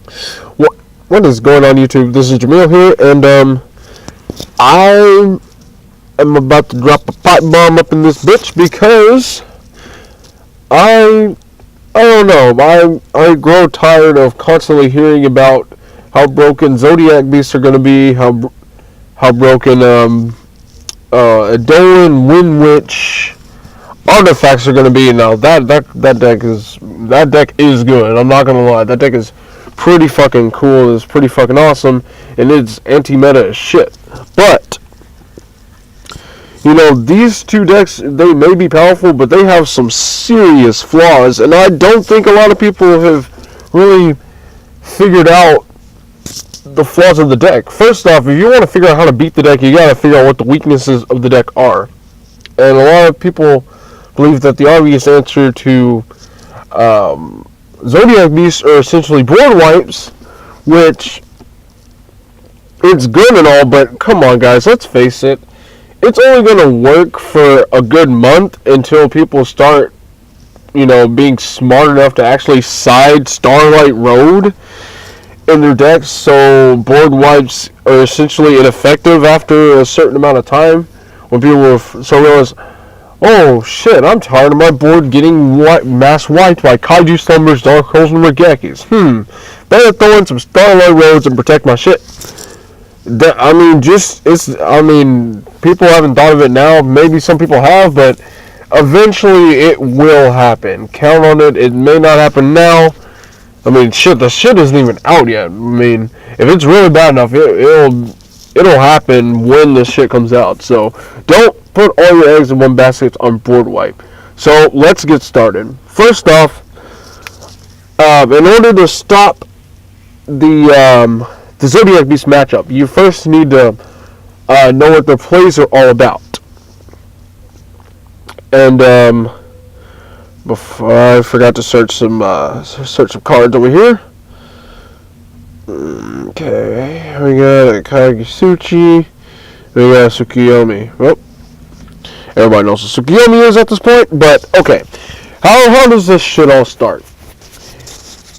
What is going on, YouTube? This is Jamil here, and I am about to drop a pipe bomb up in this bitch because I don't know. I grow tired of constantly hearing about how broken Zodiac beasts are going to be, how broken eidolon, Windwitch artifacts are going to be. Now that deck is good. I'm not going to lie. That deck is pretty fucking cool. It's pretty fucking awesome, and it's anti-meta as shit. But you know, these two decks, they may be powerful, but they have some serious flaws, and I don't think a lot of people have really figured out the flaws of the deck. First off, if you want to figure out how to beat the deck, you gotta figure out what the weaknesses of the deck are. And a lot of people believe that the obvious answer to Zodiac beasts are essentially board wipes, which it's good and all, but come on guys, let's face it. It's only going to work for a good month until people start, you know, being smart enough to actually side Starlight Road in their decks, so board wipes are essentially ineffective after a certain amount of time. When people realize, oh shit, I'm tired of my board getting mass wiped by Kaiju Slumbers, Dark Holes, and Regekis. Better throw in some Starlight Roads and protect my shit. People haven't thought of it now. Maybe some people have, but eventually it will happen. Count on it. It may not happen now. I mean, shit, the shit isn't even out yet. I mean, if it's really bad enough, it'll happen when the shit comes out. So don't put all your eggs in one basket on board wipe. So let's get started. First off, in order to stop the Zodiac Beast matchup, you first need to know what their plays are all about. And before I forgot to search some cards over here. Okay, we got a Kagisuchi, we got a Tsukiyomi. Well, everybody knows what Tsukiyomi is at this point, but okay. How does this shit all start?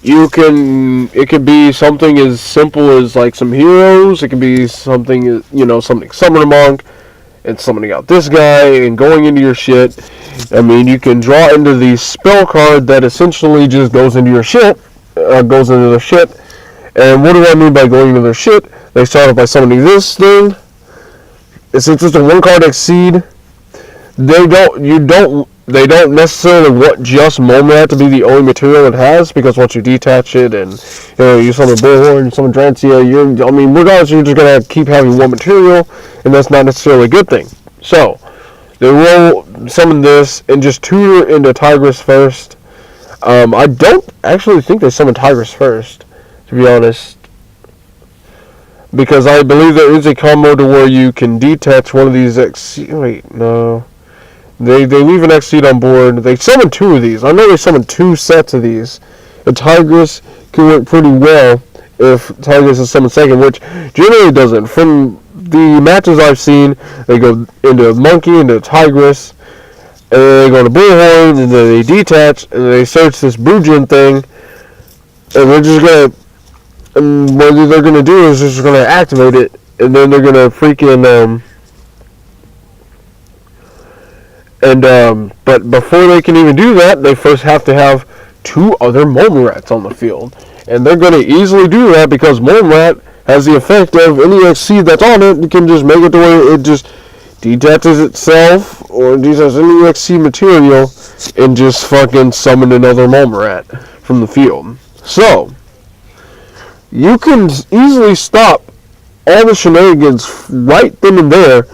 It could be something as simple as like some heroes. It could be something, something summoning a monk and summoning out this guy and going into your shit. I mean, you can draw into the spell card that essentially just goes into your shit, goes into their shit. And what do I mean by going into their shit? They start off by summoning this thing. Since it's a one card exceed, they don't necessarily want just Momrat to be the only material it has, because once you detach it and you summon Bullhorn, you summon Drancia, regardless, you're just gonna keep having one material, and that's not necessarily a good thing. So they will summon this and just tutor into Tigress first. I don't actually think they summon Tigress first, to be honest, because I believe there is a combo to where you can detach one of these Wait, no. They leave an X-Seed on board. They summon two of these. I know they summon two sets of these. The Tigress can work pretty well if Tigress is summoned second, which generally doesn't. From the matches I've seen, they go into Monkey, into Tigress, and then they go to Bullhorn, and then they detach, and they search this Bujin thing, and they're just gonna, and what they're gonna do is just gonna activate it, and then they're gonna freaking, but before they can even do that, they first have to have two other Momrats on the field. And they're going to easily do that because Momrat has the effect of any XC that's on it, you can just make it to where it just detaches itself or detaches any XC material and just fucking summon another Momrat from the field. So, you can easily stop all the shenanigans right then and there.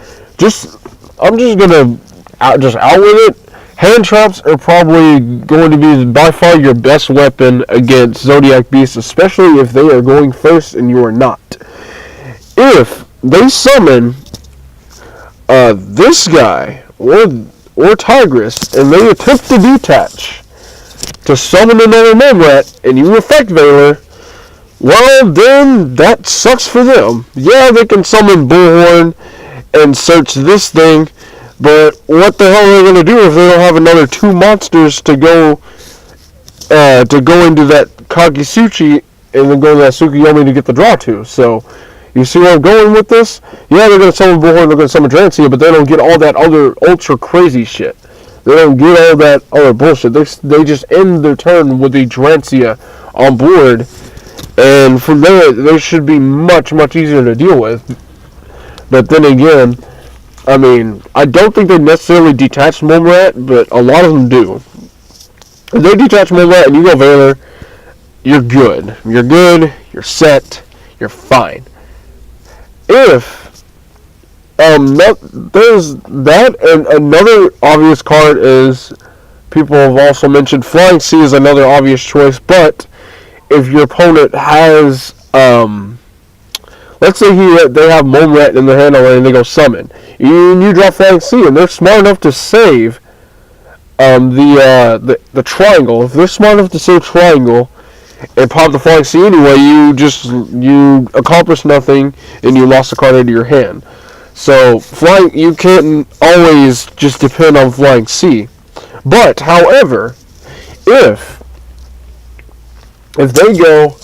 I'm just going to out with it. Hand traps are probably going to be by far your best weapon against Zodiac beasts, especially if they are going first and you are not. If they summon this guy or Tigress and they attempt to detach to summon another Momrat and you effect Veiler, well, then that sucks for them. Yeah, they can summon Bullhorn and search this thing, but what the hell are they going to do if they don't have another two monsters to go into that Kagisuchi and then go to that Tsukuyomi to get the draw to. So, you see where I'm going with this? Yeah, they're going to summon Bullhorn, they're going to summon Drancia, but they don't get all that other ultra crazy shit. They don't get all that other bullshit. They just end their turn with the Drancia on board, and from there, they should be much, much easier to deal with. But then again, I mean, I don't think they necessarily detach Moonrat, but a lot of them do. If they detach Moonrat and you go Valor, you're good. You're good, you're set, you're fine. If there's that, and another obvious card is, people have also mentioned Flying Sea is another obvious choice, but if your opponent has, let's say they have Moonrat in their hand already and they go summon, and you draw Flying Sea, and they're smart enough to save the triangle. If they're smart enough to save triangle and pop the Flying Sea anyway, you accomplish nothing and you lost the card into your hand. So you can't always just depend on Flying Sea. But however, if they go,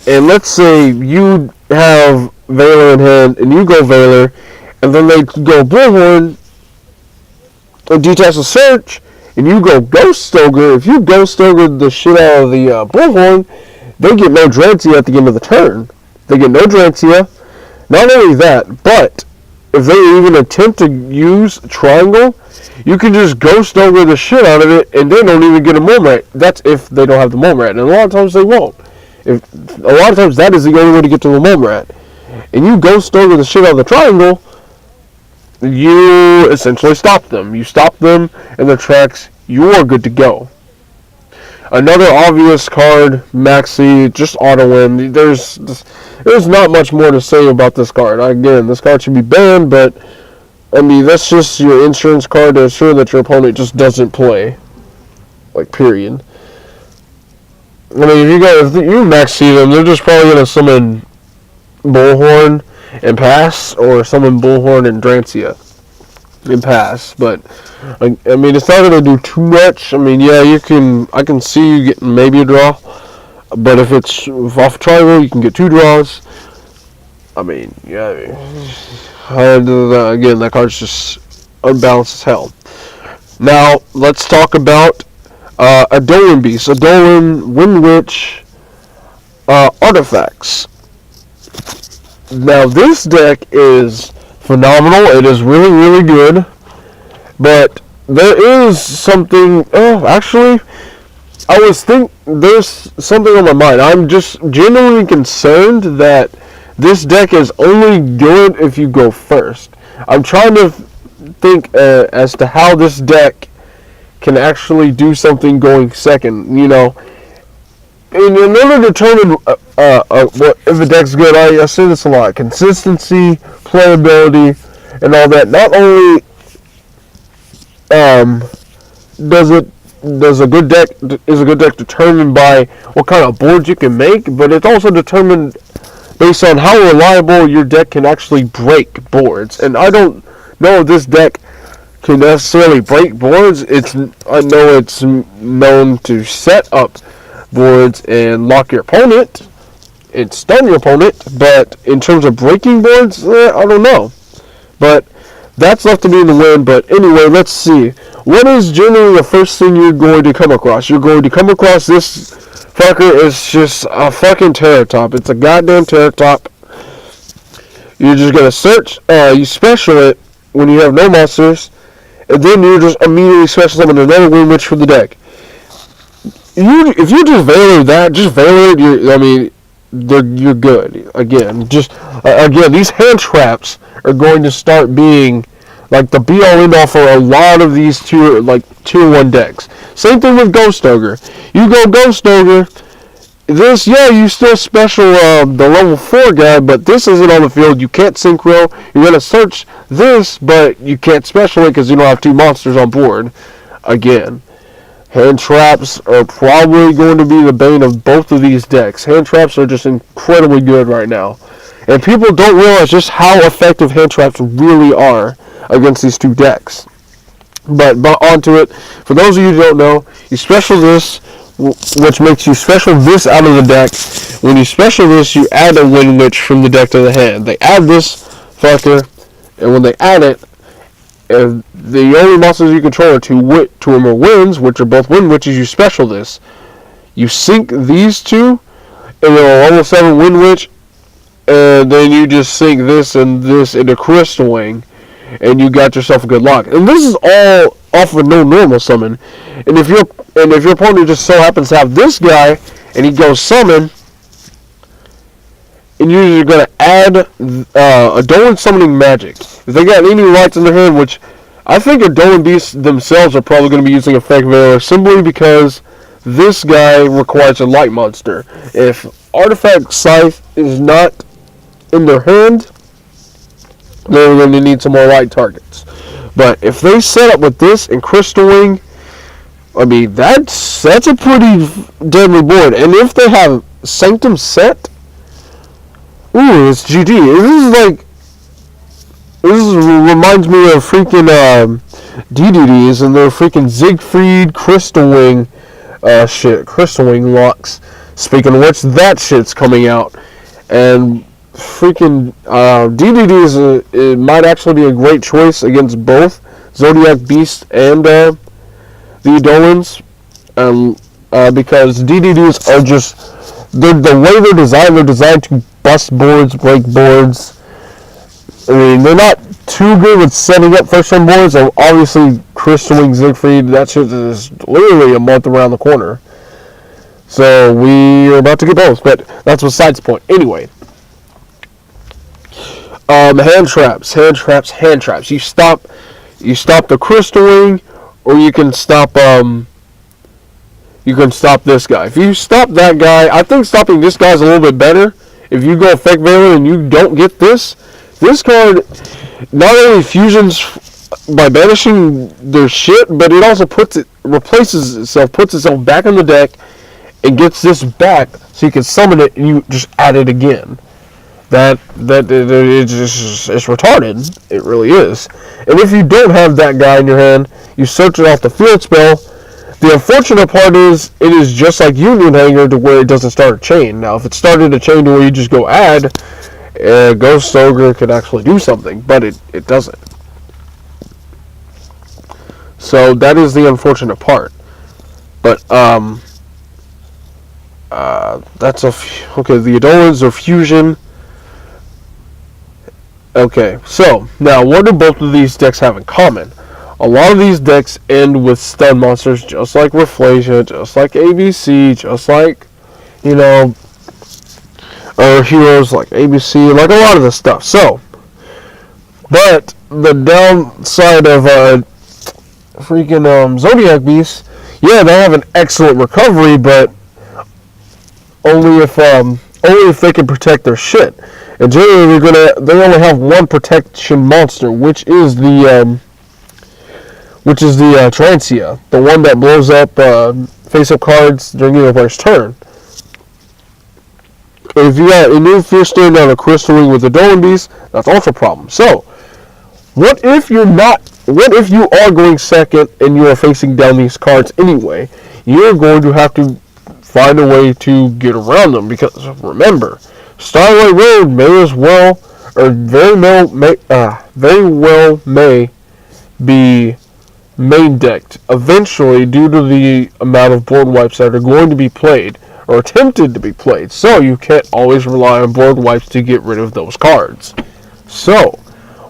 and let's say you have Valor in hand and you go Valor, and then they go Bullhorn and detach the search, and you go Ghost Stoker. If you Ghost Stoker the shit out of the Bullhorn, they get no Drancia at the end of the turn. They get no Drancia. Not only that, but if they even attempt to use Triangle, you can just Ghost Stoker the shit out of it, and they don't even get a Moonrat. That's if they don't have the Moonrat, and a lot of times they won't. A lot of times that is the only way to get to the Moonrat. And you Ghost Stoker the shit out of the Triangle, you essentially stop them. You stop them in their tracks, you're good to go. Another obvious card, Maxi, just auto win. There's not much more to say about this card. Again, this card should be banned, but I mean, that's just your insurance card to ensure that your opponent just doesn't play. Like, period. I mean, if you Maxi them, they're just probably going to summon Bullhorn and pass, or summon Bullhorn and Drancia and pass. But I mean, it's not going to do too much. I mean, yeah, I can see you getting maybe a draw, but if it's off triangle, you can get 2 draws. I mean, yeah. Again, that card's just unbalanced as hell. Now, let's talk about Eidolon Beast, Eidolon, Windwitch, artifacts. Now, this deck is phenomenal. It is really, really good. But there is something. Oh, actually, there's something on my mind. I'm just genuinely concerned that this deck is only good if you go first. I'm trying to think as to how this deck can actually do something going second. You know, in order to determine if a deck's good, I say this a lot: consistency, playability, and all that. Not only is a good deck determined by what kind of boards you can make, but it's also determined based on how reliable your deck can actually break boards. And I don't know if this deck can necessarily break boards. I know it's known to set up boards and lock your opponent and stun your opponent, but in terms of breaking boards, I don't know. But that's left to be in the wind. But anyway, let's see. What is generally the first thing you're going to come across? You're going to come across this fucker. Is just a fucking Terror Top. It's a goddamn Terror Top. You're just going to search. You special it when you have no monsters. And then you just immediately special summon another Windwitch for the deck. If you just Valor that, just Valor it, you're good. Again, these hand traps are going to start being like the be all end all for a lot of these tier 1 decks. Same thing with Ghost Ogre. You go Ghost Ogre. This, yeah, you still special the level 4 guy, but this isn't on the field. You can't synchro. You're gonna search this, but you can't special it because you don't have 2 monsters on board. Again, hand traps are probably going to be the bane of both of these decks. Hand traps are just incredibly good right now. And people don't realize just how effective hand traps really are against these 2 decks. But onto it. For those of you who don't know, you special this, which makes you special this out of the deck. When you special this, you add a Windwitch from the deck to the hand. They add this fucker, and when they add it, if the only monsters you control are two or more winds, which are both Windwitches, you special this. You sync these two, and they're a level 7 Windwitch, and then you just sync this and this into Crystal Wing, and you got yourself a good lock. And this is all off of no normal summon. And if your opponent just so happens to have this guy, and he goes summon, and you're going to add eidolon summoning magic. If they got any lights in their hand, which I think eidolon beasts themselves are probably going to be using Effect Veiler simply because this guy requires a light monster. If Artifact Scythe is not in their hand, they're going to need some more light targets. But if they set up with this and Crystal Wing, I mean, that's a pretty deadly board. And if they have Sanctum set, ooh, it's GG. This reminds me of freaking DDDs and their freaking Siegfried Crystal Wing Crystal Wing locks. Speaking of which, that shit's coming out. And freaking DDDs, it might actually be a great choice against both Zodiac Beast and the Eidolons. Because DDDs are just, the way they're designed to bust boards, break boards. I mean, they're not too good with setting up first turn boards. So obviously, Crystal Wing Siegfried, that shit is literally a month around the corner. So we are about to get both, but that's besides the point. Anyway, hand traps. You stop the Crystal Wing, or you can stop this guy. If you stop that guy, I think stopping this guy is a little bit better. If you go Effect Veiler and you don't get this card not only fusions by banishing their shit, but it also puts itself back on the deck and gets this back so you can summon it and you just add it again. It's retarded. It really is. And if you don't have that guy in your hand, you search it off the field spell. The unfortunate part is, it is just like Union Hanger to where it doesn't start a chain. Now, if it started a chain to where you just go add, Ghost Ogre could actually do something, but it doesn't. So that is the unfortunate part. But that's okay. The Eidolons are fusion. Okay, so now what do both of these decks have in common? A lot of these decks end with stun monsters, just like Reflasia, just like ABC, just like, or heroes like ABC, like a lot of this stuff. So, but the downside of freaking Zodiac Beasts, yeah, they have an excellent recovery, but only if they can protect their shit. And generally, they only have one protection monster, which is the Transia, the one that blows up face-up cards during your opponent's turn. If you if stand on a Crystal Wing with a Eidolon Beast, that's also a problem. So, what if you are going second and you are facing down these cards anyway? You're going to have to find a way to get around them, because remember, Starlight Road very well may be main decked eventually due to the amount of board wipes that are going to be played or attempted to be played. So you can't always rely on board wipes to get rid of those cards. So,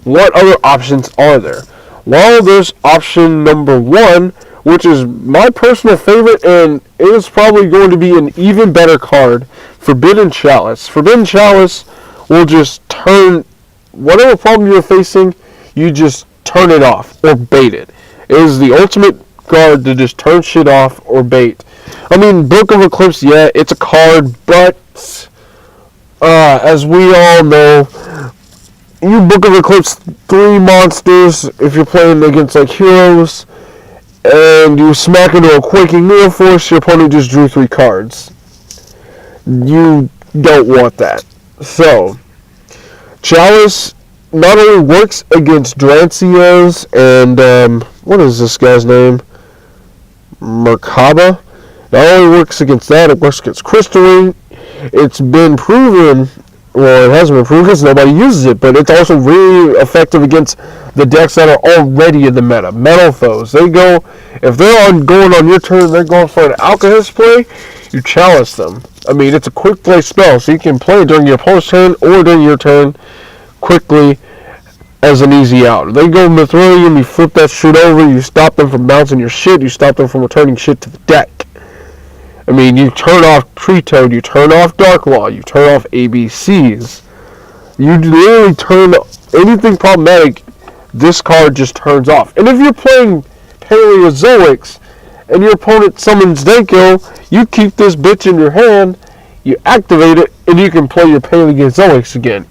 what other options are there? Well, there's option number one, which is my personal favorite, and it is probably going to be an even better card, Forbidden Chalice. Forbidden Chalice will just turn whatever problem you're facing, you just turn it off or bait it. It is the ultimate card to just turn shit off or bait. I mean, Book of Eclipse, yeah, it's a card, but as we all know, you Book of Eclipse 3 monsters if you're playing against like heroes, and you smack into a Quaking Mirror Force, your opponent just drew 3 cards. You don't want that. So, Chalice not only works against Drancias and, what is this guy's name? Merkaba. Not only works against that, it works against crystalline. It's been proven, well, it hasn't been proven because nobody uses it, but it's also really effective against the decks that are already in the meta. Metal foes. They go, if they're going on your turn, they're going for an alchemist play, you chalice them. I mean, it's a quick play spell, so you can play it during your opponent's turn or during your turn quickly as an easy out. They go Mithrilium, you flip that shit over, you stop them from bouncing your shit, you stop them from returning shit to the deck. I mean, you turn off Tree Toad, you turn off Dark Law, you turn off ABCs. You literally turn anything problematic, this card just turns off. And if you're playing Paleozoics and your opponent summons Denko, you keep this bitch in your hand, you activate it, and you can play your Paleozoics again.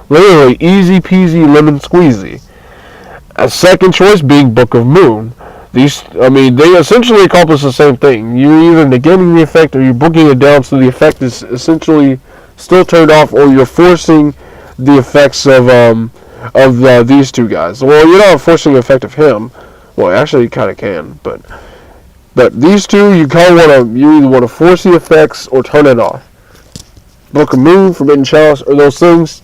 Literally, easy peasy lemon squeezy. A second choice being Book of Moon. They essentially accomplish the same thing. You're either negating the effect or you're booking it down so the effect is essentially still turned off, or you're forcing the effects of these two guys. Well, you're not forcing the effect of him. Well, actually, you kind of can, but these two, you either want to force the effects or turn it off. Book of Moon, Forbidden Chalice, or those things.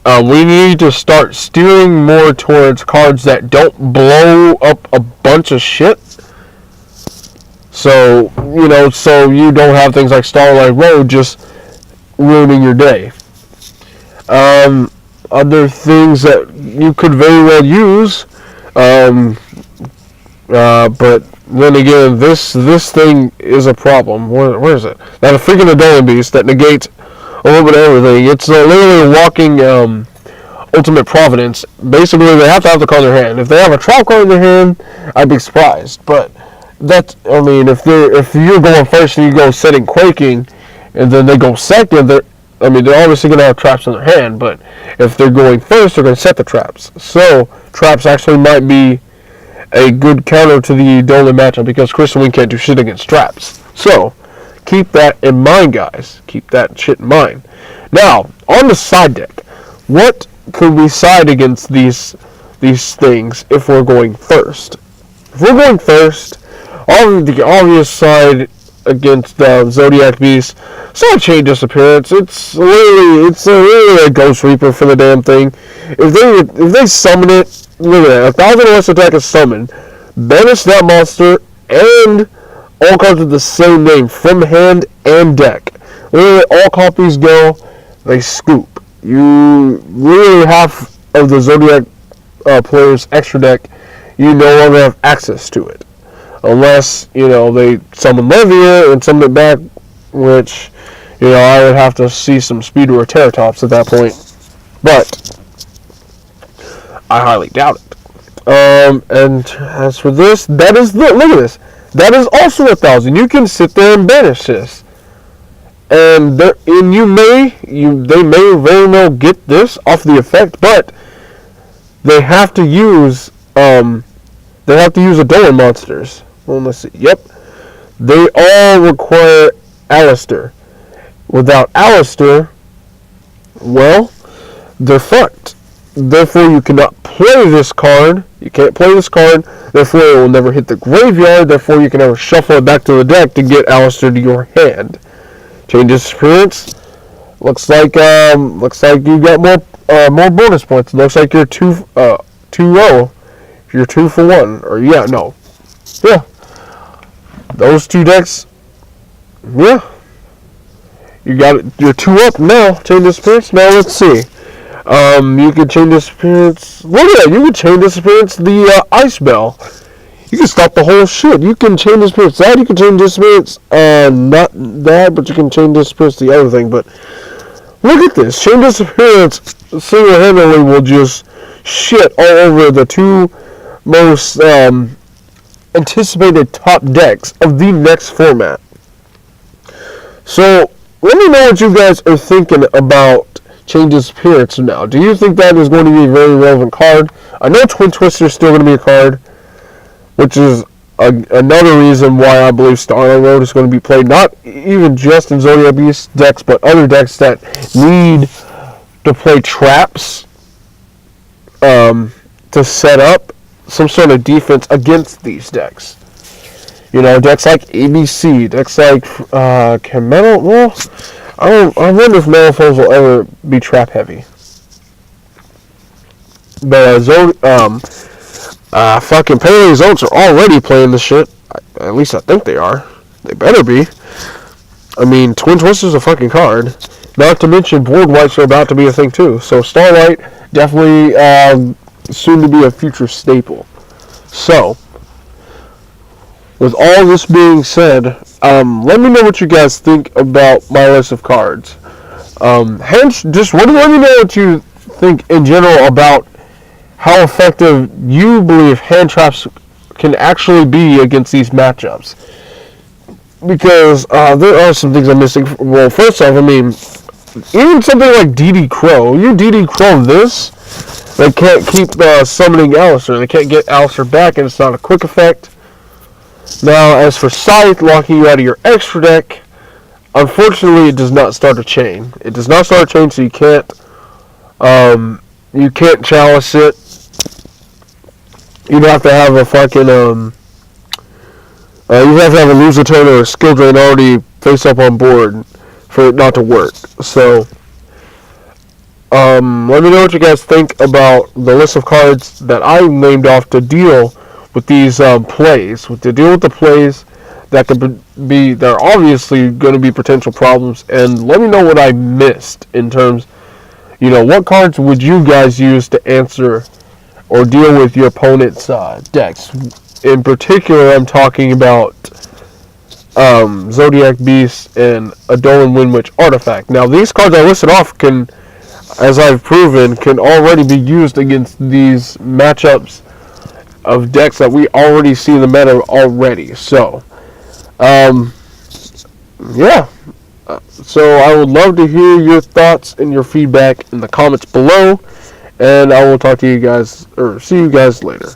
We need to start steering more towards cards that don't blow up a bunch of shit. So you don't have things like Starlight Road just ruining your day. Other things that you could very well use, but then again, this thing is a problem. Where is it? Now, a freaking Eidolon Beast that negates a little bit of everything. It's literally a walking ultimate providence. Basically, they have to have the card in their hand. If they have a trap card in their hand, I'd be surprised. But if you're going first and you go setting Quaking, and then they go second, they're obviously going to have traps in their hand. But if they're going first, they're going to set the traps. So traps actually might be a good counter to the Eidolon matchup because Crystalline can't do shit against traps. So keep that in mind, guys. Keep that shit in mind. Now, on the side deck, what could we side against these things if we're going first? If we're going first, the obvious side against Zodiac Beast, it's not Chain Disappearance. It's really a Ghost Reaper for the damn thing. If they summon it, look at that. 1,000 less attack is summoned. Banish that monster and all cards with the same name from hand and deck. Literally, all copies go, they scoop. You literally half of the Zodiac players' extra deck, you no longer have access to it. Unless, they summon Levia and summon it back, which, I would have to see some Speeder or Terratops at that point. But I highly doubt it. And as for this, look at this. That is also 1,000. You can sit there and banish this. And they may very well get this off the effect, but they have to use Eidolon monsters. Well, let's see. Yep. They all require Alistair. Without Alistair, well, they're fucked. Therefore, you cannot play this card. You can't play this card. Therefore, it will never hit the graveyard. Therefore, you can never shuffle it back to the deck to get Alistair to your hand. Chain Disappearance. Looks like you got more bonus points. It looks like you're 2-0. If you're 2 for 1, or yeah. Those two decks. Yeah. You got it. You're 2 up now. Chain Disappearance. Now let's see. You can Chain Disappearance. Look at that. You can Chain Disappearance the Ice Bell. You can stop the whole shit. You can Chain Disappearance that. You can Chain Disappearance not that, but you can Chain Disappearance the other thing. But look at this. Chain Disappearance single-handedly will just shit all over the two most anticipated top decks of the next format. So let me know what you guys are thinking about Chain Disappearance now. Do you think that is going to be a very relevant card? I know Twin Twister is still going to be a card, which is another reason why I believe Starlight Road is going to be played, not even just in Zodiac Beast decks, but other decks that need to play traps to set up some sort of defense against these decks. decks like ABC, decks like can metal. Well, I wonder if metal foes will ever be trap heavy. But fucking Paleozoics are already playing this shit. At least I think they are. They better be. I mean, Twin Twister's a fucking card. Not to mention, board wipes are about to be a thing too. So Starlight, definitely soon to be a future staple. So, with all this being said, let me know what you guys think about my list of cards. Just let me know what you think in general about how effective you believe hand traps can actually be against these matchups. Because there are some things I'm missing. Well, first off, I mean, even something like DD Crow. You DD Crow this, they can't keep summoning Alistair. They can't get Alistair back, and it's not a quick effect. Now, as for Scythe, locking you out of your extra deck, unfortunately, it does not start a chain. It does not start a chain, so you can't chalice it. You'd have to have a fucking, you have to have a loser turn or a skill drain already face up on board for it not to work. So, let me know what you guys think about the list of cards that I named off to deal with these plays. To deal with the plays that could be, that are obviously going to be potential problems. And let me know what I missed in terms, what cards would you guys use to answer or deal with your opponent's decks. In particular, I'm talking about Zodiac Beast and eidolon Windwitch Artifact. Now, these cards I listed off can, as I've proven, can already be used against these matchups of decks that we already see in the meta already. So, yeah. So I would love to hear your thoughts and your feedback in the comments below. And I will talk to you guys, or see you guys later.